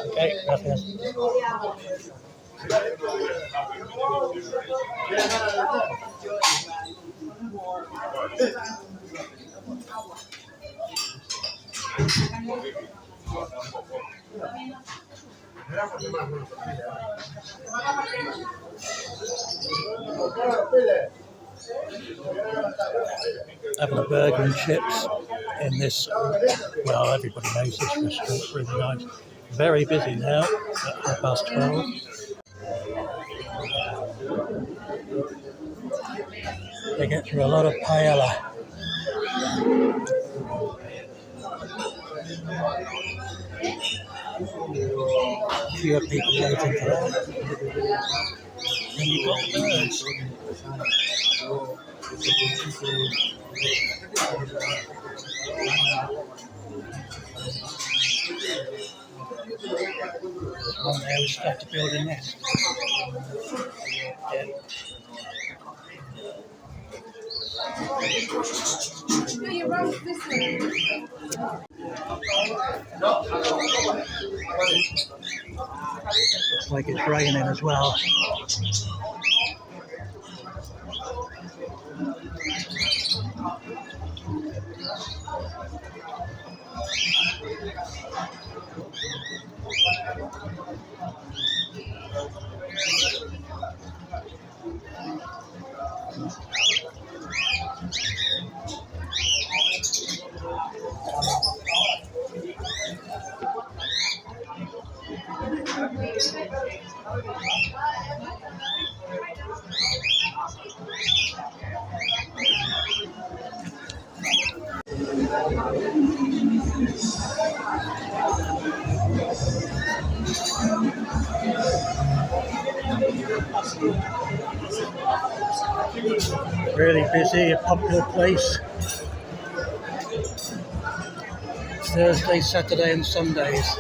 Okay, gracias. Having a burger and chips in this, well, everybody knows this restaurant's really nice. Very busy now at 12:30. They get through a lot of paella. Fewer people waiting for that. And you've got the birds. There's one there with stuff to build a nest. Yeah. Looks like it's raining as well. Really busy, a popular place. Thursday, Saturday and Sundays.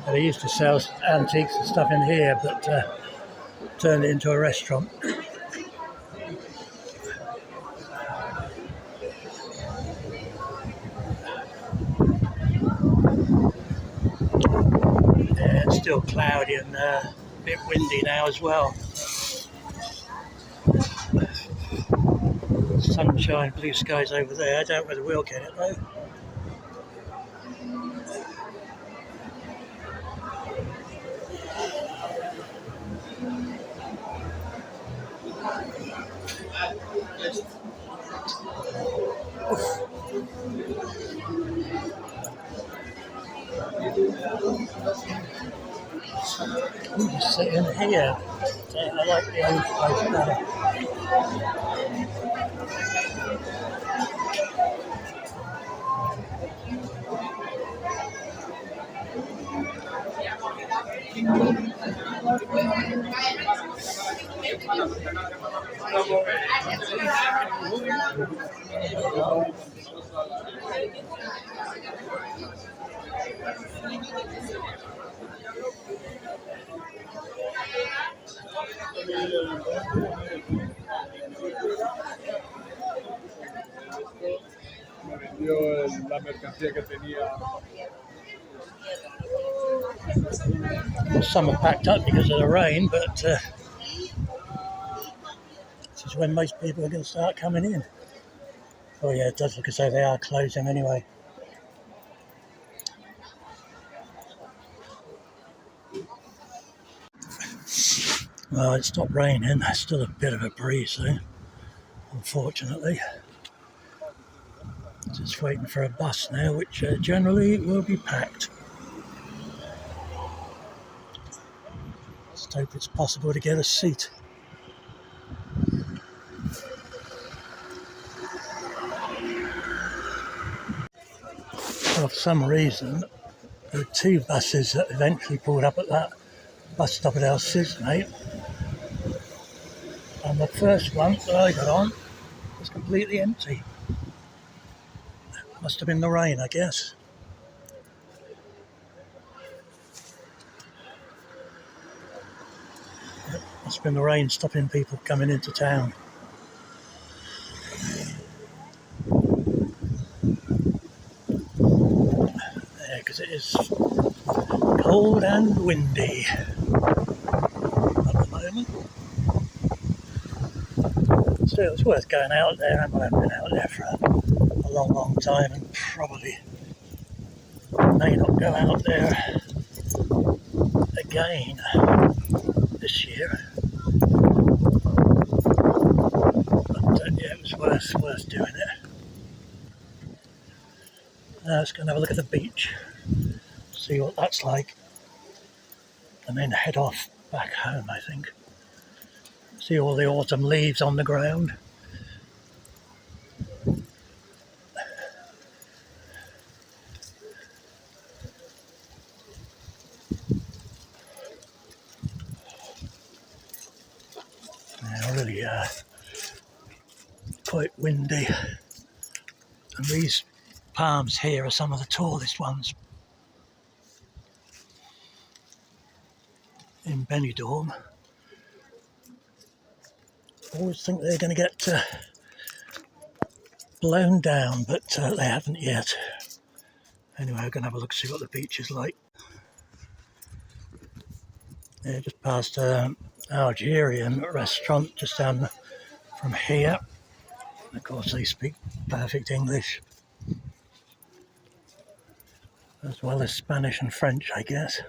They used to sell antiques and stuff in here, but turned it into a restaurant. Yeah, it's still cloudy and a bit windy now as well. Sunshine, blue skies over there. I don't know whether we'll get it though. I'm just sitting here. I like the old place better. Some are packed up because of the rain, but this is when most people are going to start coming in. Oh yeah, it does look as though they are closing anyway. Well, it stopped raining. There's still a bit of a breeze though, unfortunately. Just waiting for a bus now, which generally will be packed. Let's hope it's possible to get a seat. Well, for some reason, there were two buses that eventually pulled up at that bus stop at Cisne, and the first one that I got on was completely empty. Must have been the rain, I guess. Must have been the rain stopping people coming into town. Yeah, because it is cold and windy at the moment. Still, it's worth going out there. I haven't been out there for a long, long time, and probably may not go out there again this year. But yeah, it was worth doing it. Let's go and have a look at the beach, see what that's like, and then head off back home, I think. See all the autumn leaves on the ground. Yeah, really quite windy. And these palms here are some of the tallest ones in Benidorm. Always think they're going to get blown down, but they haven't yet. Anyway, I'm going to have a look, see what the beach is like. Yeah, just past an Algerian restaurant just down from here. Of course, they speak perfect English, as well as Spanish and French, I guess.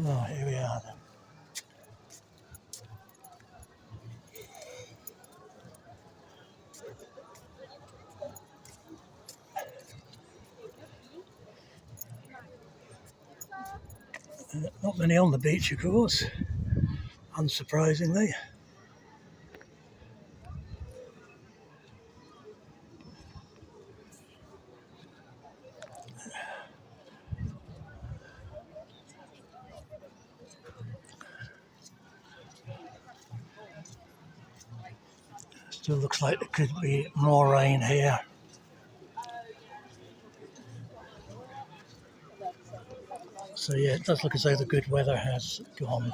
Oh, here we are then. Not many on the beach, of course, unsurprisingly. Still looks like there could be more rain here. So yeah, it does look as though the good weather has gone.